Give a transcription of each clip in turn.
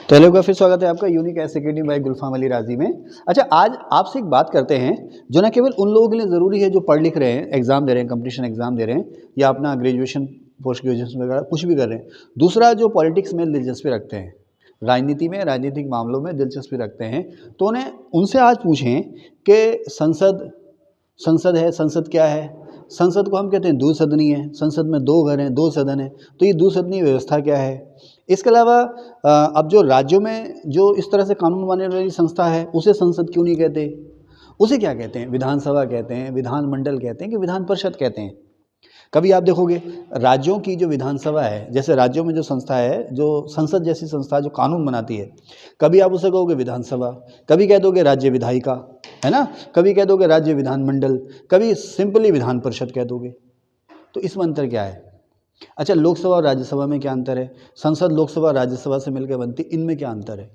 तो हेलो का फिर स्वागत है आपका यूनिक एस एकेडमी बाय गुलफाम अली राजी में। अच्छा, आज आपसे एक बात करते हैं जो न केवल उन लोगों के लिए ज़रूरी है जो पढ़ लिख रहे हैं, एग्ज़ाम दे रहे हैं, कंपटीशन एग्ज़ाम दे रहे हैं या अपना ग्रेजुएशन पोस्ट ग्रेजुएशन वगैरह कुछ भी कर रहे हैं। दूसरा जो पॉलिटिक्स में दिलचस्पी रखते हैं, राजनीति में, राजनीतिक मामलों में दिलचस्पी रखते हैं, तो उन्हें उनसे आज पूछें कि संसद है, संसद क्या है? संसद को हम कहते हैं द्विसदनीय है, संसद में 2 घर हैं, 2 सदन हैं, तो ये द्विसदनीय व्यवस्था क्या है? इसके अलावा अब जो राज्यों में जो इस तरह से कानून बनाने वाली संस्था है, उसे संसद क्यों नहीं कहते? उसे क्या कहते हैं? विधानसभा कहते हैं, विधानमंडल कहते हैं कि विधान परिषद कहते हैं? कभी आप देखोगे राज्यों की जो विधानसभा है, जैसे राज्यों में जो संस्था है, जो संसद जैसी संस्था जो कानून बनाती है, कभी आप उसे कहोगे विधानसभा, कभी कह दोगे राज्य विधायिका, है ना? कभी कह दोगे राज्य विधानमंडल, कभी सिंपली विधान परिषद कह दोगे। तो इसमें अंतर क्या है? अच्छा, लोकसभा और राज्यसभा में क्या अंतर है? संसद लोकसभा राज्यसभा से मिलकर बनती, इनमें क्या अंतर है?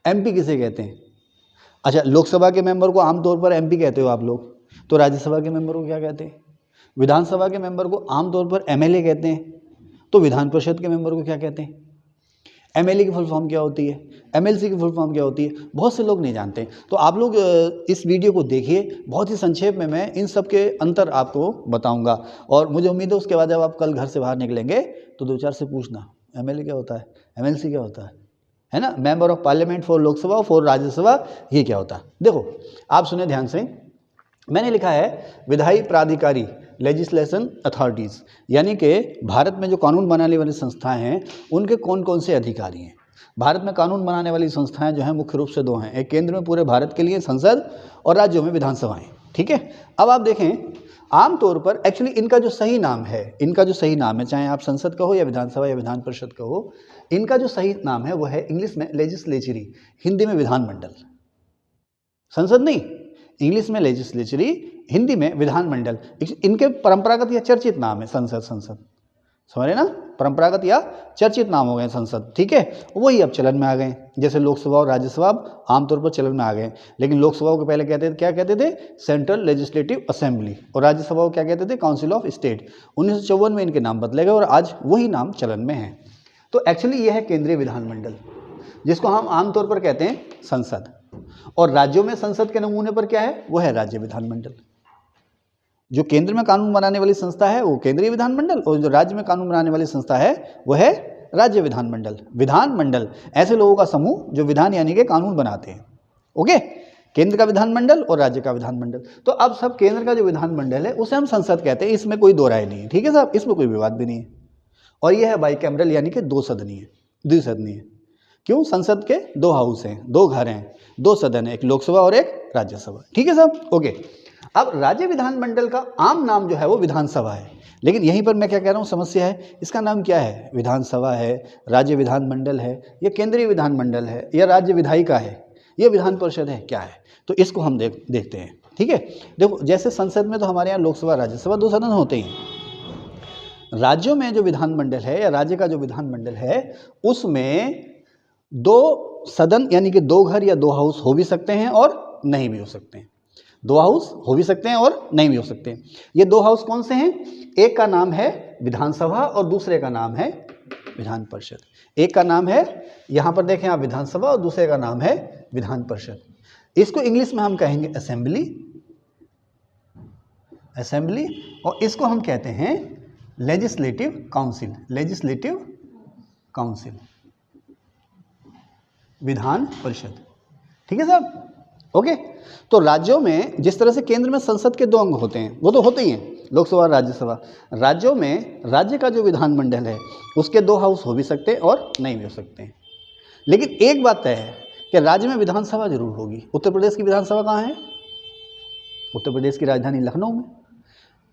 एमपी किसे कहते हैं? अच्छा, लोकसभा के मेंबर को आमतौर पर एमपी कहते हो आप लोग, तो राज्यसभा के मेंबर को क्या कहते हैं? विधानसभा के मेंबर को आमतौर पर एमएलए कहते हैं, तो विधान परिषद के मेंबर को क्या कहते हैं? एमएलए की फुल फॉर्म क्या होती है? एमएलसी की फुल फॉर्म क्या होती है? बहुत से लोग नहीं जानते। तो आप लोग इस वीडियो को देखिए, बहुत ही संक्षेप में मैं इन सब के अंतर आपको बताऊंगा और मुझे उम्मीद है उसके बाद जब आप कल घर से बाहर निकलेंगे तो 2-4 से पूछना एमएलए क्या होता है, एमएलसी क्या होता है ना? Member of parliament for Lok Sabha, for Rajya Sabha, ये क्या होता है? देखो, आप सुने ध्यान से, मैंने लिखा है विधायी प्राधिकारी, लेजिस्लेशन अथॉरिटीज़, यानी कि भारत में जो कानून बनाने वाली संस्थाएं हैं उनके कौन कौन से अधिकारी हैं। भारत में कानून बनाने वाली संस्थाएं जो हैं मुख्य रूप से 2 हैं, एक केंद्र में पूरे भारत के लिए संसद और राज्यों में विधानसभाएं। ठीक है, अब आप देखें आमतौर पर एक्चुअली इनका जो सही नाम है, चाहे आप संसद कहो या विधानसभा या विधान परिषद कहो, इनका जो सही नाम है वो है इंग्लिश में लेजिस्लेचरी, हिंदी में विधानमंडल। संसद नहीं, इंग्लिश में लेजिस्लेचरी, हिंदी में विधानमंडल। इनके परंपरागत या चर्चित नाम है संसद। समझ रहे ना? परंपरागत या चर्चित नाम हो गए संसद। ठीक है, वही अब चलन में आ गए। जैसे लोकसभा और राज्यसभा अब आमतौर पर चलन में आ गए, लेकिन लोकसभा को पहले कहते थे, क्या कहते थे? सेंट्रल लेजिस्लेटिव असेंबली, और राज्यसभा को क्या कहते थे? Council of state. 1954 में इनके नाम बदले गए और आज वही नाम चलन में है। तो एक्चुअली ये है केंद्रीय विधानमंडल, जिसको हम आमतौर पर कहते हैं संसद। और राज्यों में संसद के नमूने पर क्या है? वो है राज्य विधानमंडल। जो केंद्र में कानून बनाने वाली संस्था है वो केंद्रीय विधानमंडल, और जो राज्य में कानून बनाने वाली संस्था है वो है राज्य विधानमंडल। विधानमंडल ऐसे लोगों का समूह जो विधान यानी कि कानून बनाते हैं। ओके, केंद्र का विधानमंडल और राज्य का विधानमंडल। तो अब सब केंद्र का जो विधानमंडल है उसे हम संसद कहते हैं, इसमें कोई दो राय नहीं है। ठीक है साहब, इसमें कोई विवाद भी नहीं है। और यह है बाइकैमरल, यानी कि द्विसदनीय। क्यों? संसद के 2 हाउस हैं, 2 घर हैं, 2 सदन है, एक लोकसभा और एक राज्यसभा। ठीक है साहब, ओके। अब राज्य विधानमंडल का आम नाम जो है वो विधानसभा है, लेकिन यहीं पर मैं क्या कह रहा हूँ, समस्या है। इसका नाम क्या है? विधानसभा है, राज्य विधानमंडल है, या केंद्रीय विधानमंडल है, या राज्य विधायिका है, या विधान परिषद है, क्या है? तो इसको हम देखते हैं। ठीक है, देखो, जैसे संसद में तो हमारे यहाँ लोकसभा राज्यसभा 2 सदन होते हैं। राज्यों में जो विधानमंडल है या राज्य का जो विधानमंडल है उसमें 2 सदन यानी कि 2 घर या 2 हाउस हो भी सकते हैं और नहीं भी हो सकते हैं। 2 हाउस हो भी सकते हैं और नहीं भी हो सकते हैं। ये 2 हाउस कौन से हैं? एक का नाम है विधानसभा और दूसरे का नाम है विधान परिषद। एक का नाम है, यहाँ पर देखें आप, विधानसभा, और दूसरे का नाम है विधान परिषद। इसको इंग्लिश में हम कहेंगे असेंबली, और इसको हम कहते हैं लेजिस्लेटिव काउंसिल, विधान परिषद। ठीक है साहब, ओके। तो राज्यों में जिस तरह से केंद्र में संसद के 2 अंग होते हैं, वो तो होते ही हैं, लोकसभा और राज्यसभा। राज्यों में राज्य का जो विधानमंडल है उसके 2 हाउस हो भी सकते हैं और नहीं भी हो सकते हैं। लेकिन एक बात तय है कि राज्य में विधानसभा जरूर होगी। उत्तर प्रदेश की विधानसभा कहाँ है? उत्तर प्रदेश की राजधानी लखनऊ में।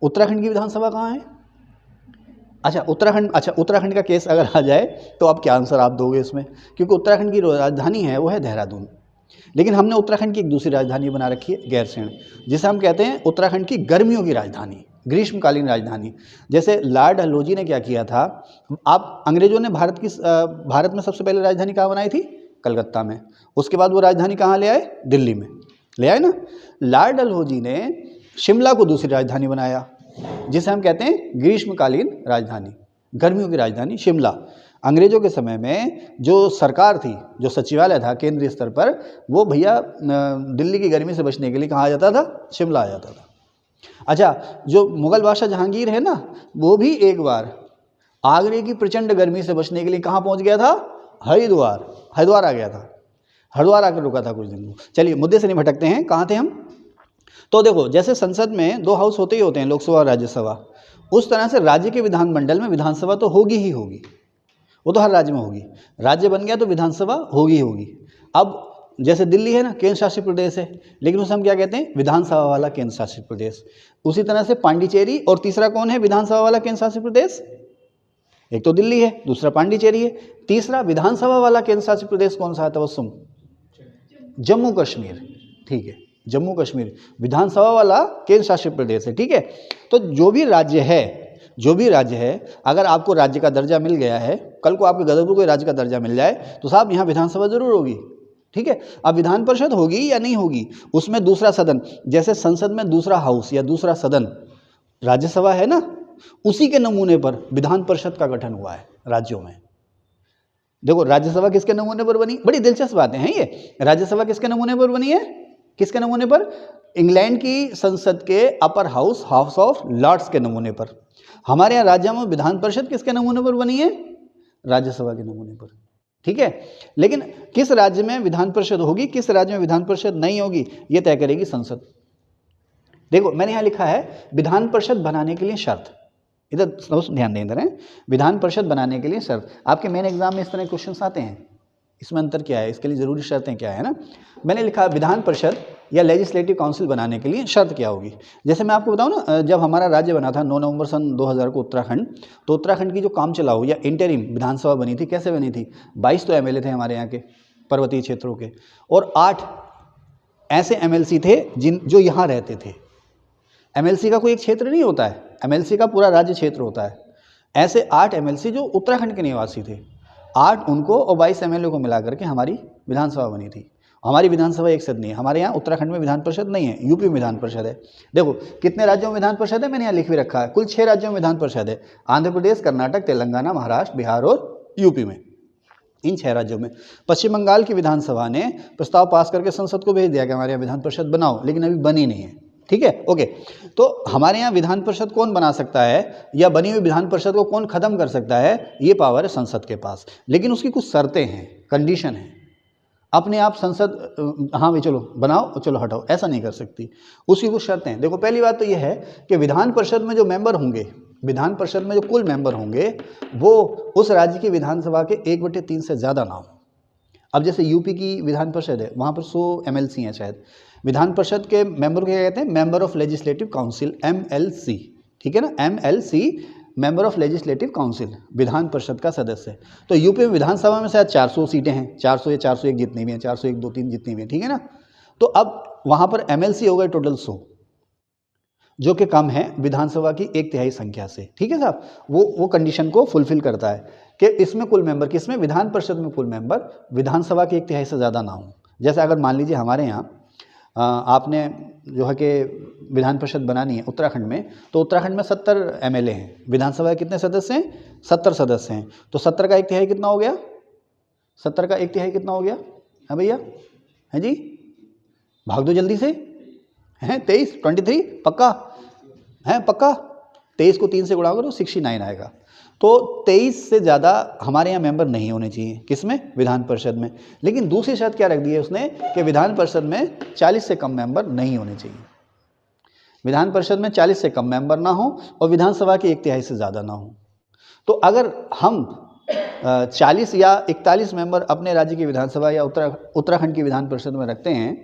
उत्तराखंड की विधानसभा कहाँ है? अच्छा, उत्तराखंड का केस अगर आ जाए तो अब क्या आंसर आप दोगे इसमें? क्योंकि उत्तराखंड की राजधानी है वो है देहरादून, लेकिन हमने उत्तराखंड की एक दूसरी राजधानी बना रखी है गैरसैंण, जिसे हम कहते हैं उत्तराखंड की गर्मियों की राजधानी, ग्रीष्मकालीन राजधानी। जैसे लॉर्ड डलहौजी ने क्या किया था, आप, अंग्रेजों ने भारत में सबसे पहले राजधानी कहाँ बनाई थी? कलकत्ता में। उसके बाद वो राजधानी कहाँ ले आए? दिल्ली में ले आए ना। लॉर्ड डलहौजी ने शिमला को दूसरी राजधानी बनाया, जिसे हम कहते हैं ग्रीष्मकालीन राजधानी, गर्मियों की राजधानी शिमला। अंग्रेजों के समय में जो सरकार थी, जो सचिवालय था केंद्रीय स्तर पर, वो भैया दिल्ली की गर्मी से बचने के लिए कहाँ आ जाता था? शिमला आ जाता था। अच्छा, जो मुगल बादशाह जहांगीर है ना, वो भी एक बार आगरे की प्रचंड गर्मी से बचने के लिए कहाँ पहुँच गया था? हरिद्वार। हरिद्वार आ गया था, हरिद्वार आकर रुका था कुछ दिन। चलिए मुद्दे से नहीं भटकते हैं, कहाँ थे हम? तो देखो, जैसे संसद में 2 हाउस होते ही होते हैं, लोकसभा और राज्यसभा, उस तरह से राज्य के विधानमंडल में विधानसभा तो होगी ही होगी, वो तो हर राज्य में होगी। राज्य बन गया तो विधानसभा होगी ही होगी। अब जैसे दिल्ली है ना, केंद्र शासित प्रदेश है, लेकिन उसे हम क्या कहते हैं? विधानसभा वाला केंद्र शासित प्रदेश। उसी तरह से पांडिचेरी, और तीसरा कौन है विधानसभा वाला केंद्र शासित प्रदेश? एक तो दिल्ली है, दूसरा पांडिचेरी है, तीसरा विधानसभा वाला केंद्र शासित प्रदेश कौन सा है? तबस्सुम, जम्मू कश्मीर। ठीक है, जम्मू कश्मीर विधानसभा वाला केंद्र शासित प्रदेश है। ठीक है, तो जो भी राज्य है, अगर आपको राज्य का दर्जा मिल गया है, कल को आपके गदरपुर को राज्य का दर्जा मिल जाए, तो साहब यहाँ विधानसभा जरूर होगी। ठीक है, अब विधान परिषद होगी या नहीं होगी, उसमें दूसरा सदन, जैसे संसद में दूसरा हाउस या दूसरा सदन राज्यसभा है ना, उसी के नमूने पर विधान परिषद का गठन हुआ है राज्यों में। देखो, राज्यसभा किसके नमूने पर बनी? बड़ी दिलचस्प बातें हैं ये। राज्यसभा किसके नमूने पर बनी है? किसके नमूने पर? इंग्लैंड की संसद के upper house, house of lords के नमूने पर। हमारे यहाँ राज्य में विधान परिषद किसके नमूने पर बनी है? राज्यसभा के नमूने पर। ठीक है, लेकिन किस राज्य में विधान परिषद होगी, किस राज्य में विधान परिषद नहीं होगी, ये तय करेगी संसद। देखो, मैंने यहाँ लिखा है विधान परिषद बनाने के लिए शर्त, इधर ध्यान दें, इधर है विधान परिषद बनाने के लिए शर्त। आपके मेन एग्जाम में इस तरह क्वेश्चंस आते हैं, इसमें अंतर क्या है, इसके लिए जरूरी शर्तें क्या है ना। मैंने लिखा विधान परिषद या लेजिस्लेटिव काउंसिल बनाने के लिए शर्त क्या होगी। जैसे मैं आपको बताऊं ना, जब हमारा राज्य बना था 9 नवंबर सन 2000 को उत्तराखंड, तो उत्तराखंड की जो काम चलाओ या इंटरिम विधानसभा बनी थी, कैसे बनी थी? 22 तो एमएलए थे हमारे यहाँ के पर्वतीय क्षेत्रों के, और 8 ऐसे एमएलसी थे जो यहाँ रहते थे। एमएलसी का कोई एक क्षेत्र नहीं होता है, एमएलसी का पूरा राज्य क्षेत्र होता है। ऐसे 8 एमएलसी जो उत्तराखंड के निवासी थे, 8 उनको और 22 एमएलए को मिला करके हमारी विधानसभा बनी थी। हमारी विधानसभा एक साथ नहीं है, हमारे यहाँ उत्तराखंड में विधान परिषद नहीं है, यूपी में विधान परिषद है। देखो कितने राज्यों में विधान परिषद है, मैंने यहाँ लिख भी रखा है, कुल 6 राज्यों में विधान परिषद है। आंध्र प्रदेश, कर्नाटक, तेलंगाना, महाराष्ट्र, बिहार और यूपी में, इन 6 राज्यों में। पश्चिम बंगाल की विधानसभा ने प्रस्ताव पास करके संसद को भेज दिया कि हमारे यहाँ विधान परिषद बनाओ, लेकिन अभी बनी नहीं है। ठीक है, ओके। तो हमारे यहाँ विधान परिषद कौन बना सकता है, या बनी हुई विधान परिषद को कौन खत्म कर सकता है, ये पावर है संसद के पास। लेकिन उसकी कुछ शर्तें हैं, कंडीशन है। अपने आप संसद हाँ भाई चलो बनाओ, चलो हटाओ, ऐसा नहीं कर सकती, उसकी कुछ शर्तें हैं। देखो, पहली बात तो ये है कि विधान परिषद में जो मेंबर होंगे, विधान परिषद में जो कुल मेंबर होंगे, वो उस राज्य की विधानसभा के 1/3 से ज़्यादा ना हो। अब जैसे यूपी की विधान परिषद है, वहाँ पर 100 एमएलसी हैं शायद। विधान परिषद के मेंबर को क्या कहते हैं? Member of legislative council, MLC. ठीक है ना, MLC, member of legislative council, Vidhan Parishad का सदस्य। तो यूपी में विधानसभा में शायद 400 सीटें हैं, 400 या 401 जितनी भी हैं, 401, 2, 3 जितनी भी हैं। ठीक है ना, तो अब वहाँ पर एमएलसी हो गए टोटल 100, जो कि कम है विधानसभा की 1/3 संख्या से। ठीक है साहब, वो कंडीशन को फुलफिल करता है कि इसमें कुल मेंबर, किसमें? विधान परिषद में कुल मेंबर विधानसभा की 1/3 से ज़्यादा ना हो। जैसे अगर मान लीजिए हमारे यहाँ आपने जो है कि विधान परिषद बनानी है उत्तराखंड में, तो उत्तराखंड में 70 एमएलए हैं, विधानसभा के कितने सदस्य हैं? 70 सदस्य हैं। तो 70 का 1/3 कितना हो गया? 70 का 1/3 कितना हो गया? हाँ भैया, हैं जी, भाग दो जल्दी से, हैं 23, 23 पक्का है? पक्का 23 को 3 से गुणा करो, 69 आएगा। तो 23 से ज़्यादा हमारे यहाँ मेंबर नहीं होने चाहिए, किसमें? विधान परिषद में। लेकिन दूसरी शर्त क्या रख दी है उसने, कि विधान परिषद में 40 से कम मेंबर नहीं होने चाहिए। विधान परिषद में 40 से कम मेंबर ना हो और विधानसभा की 1/3 से ज़्यादा ना हो। तो अगर हम 40 या 41 मेंबर अपने राज्य की विधानसभा या उत्तराखंड की विधान परिषद में रखते हैं,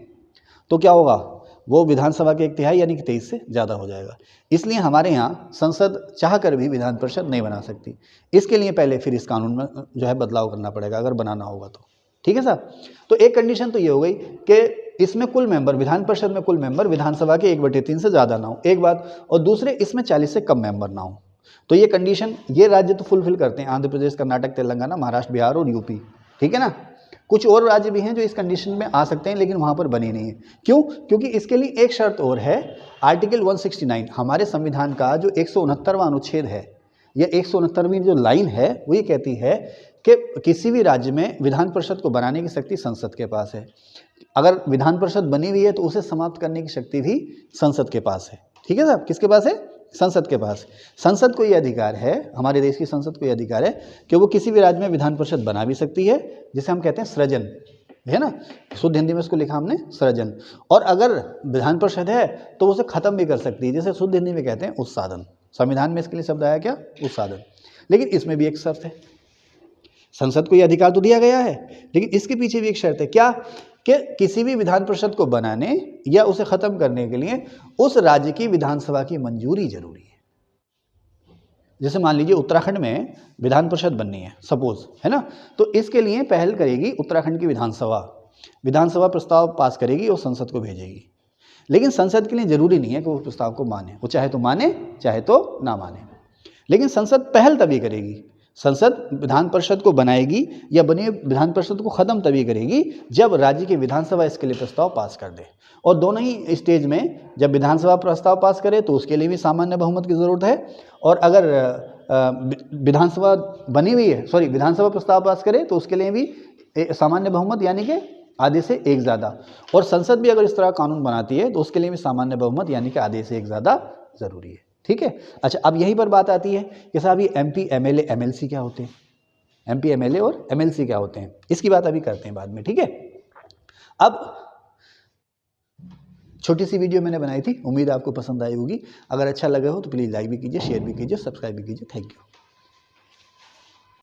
तो क्या होगा? वो विधानसभा के 1/3 यानी कि 23 से ज़्यादा हो जाएगा। इसलिए हमारे यहाँ संसद चाहकर भी विधान परिषद नहीं बना सकती। इसके लिए पहले फिर इस कानून में जो है बदलाव करना पड़ेगा, अगर बनाना होगा तो। ठीक है साहब, तो एक कंडीशन तो ये हो गई कि इसमें कुल मेंबर, विधान परिषद में कुल मेंबर विधानसभा के 1/3 से ज़्यादा ना हो, एक बात, और दूसरे इसमें 40 से कम मेंबर ना हो। तो ये कंडीशन ये राज्य तो फुलफिल करते हैं, आंध्र प्रदेश, कर्नाटक, तेलंगाना, महाराष्ट्र, बिहार और यूपी। ठीक है ना, कुछ और राज्य भी हैं जो इस कंडीशन में आ सकते हैं, लेकिन वहाँ पर बनी नहीं है। क्यों? क्योंकि इसके लिए एक शर्त और है, आर्टिकल 169 हमारे संविधान का जो 169वां अनुच्छेद है, या 169वीं जो लाइन है वो ये कहती है कि किसी भी राज्य में विधान परिषद को बनाने की शक्ति संसद के पास है। अगर विधान परिषद बनी हुई है तो उसे समाप्त करने की शक्ति भी संसद के पास है। ठीक है साहब, किसके पास है? संसद के पास। संसद को ये अधिकार है, हमारे देश की संसद को ये अधिकार है कि वो किसी भी राज्य में विधान परिषद बना भी सकती है, जिसे हम कहते हैं सृजन, है ना, शुद्ध हिंदी में इसको लिखा हमने सृजन। और अगर विधान परिषद है तो उसे खत्म भी कर सकती है, जिसे शुद्ध हिंदी में कहते हैं उत्सादन। संविधान में इसके लिए शब्द आया क्या? उत्सादन। लेकिन इसमें भी एक शर्त है, संसद को यह अधिकार तो दिया गया है, लेकिन इसके पीछे भी एक शर्त है। क्या? कि किसी भी विधान परिषद को बनाने या उसे खत्म करने के लिए उस राज्य की विधानसभा की मंजूरी जरूरी है। जैसे मान लीजिए उत्तराखंड में विधान परिषद बननी है सपोज, है ना, तो इसके लिए पहल करेगी उत्तराखंड की विधानसभा। विधानसभा प्रस्ताव पास करेगी और संसद को भेजेगी। लेकिन संसद के लिए जरूरी नहीं है कि वो प्रस्ताव को माने, वो चाहे तो माने चाहे तो ना माने। लेकिन संसद पहल तभी करेगी, संसद विधान परिषद को बनाएगी या बनी विधान परिषद को खत्म तभी करेगी जब राज्य की विधानसभा इसके लिए प्रस्ताव पास कर दे। और दोनों ही स्टेज में, जब विधानसभा प्रस्ताव पास करे तो उसके लिए भी सामान्य बहुमत की जरूरत है, और अगर विधानसभा बनी हुई है, सॉरी, विधानसभा प्रस्ताव पास करे तो उसके लिए भी सामान्य बहुमत यानी कि आधे से एक ज़्यादा। और संसद भी अगर इस तरह कानून बनाती है तो उसके लिए भी सामान्य बहुमत यानी कि आधे से एक ज़्यादा जरूरी है। ठीक है। अच्छा, अब यहीं पर बात आती है कि साहब ये MP MLA MLC क्या होते हैं? MP MLA और MLC क्या होते हैं, इसकी बात अभी करते हैं बाद में। ठीक है। अब छोटी सी वीडियो मैंने बनाई थी, उम्मीद आपको पसंद आई होगी। अगर अच्छा लगा हो तो प्लीज़ लाइक भी कीजिए, शेयर भी कीजिए, सब्सक्राइब भी कीजिए। Thank you.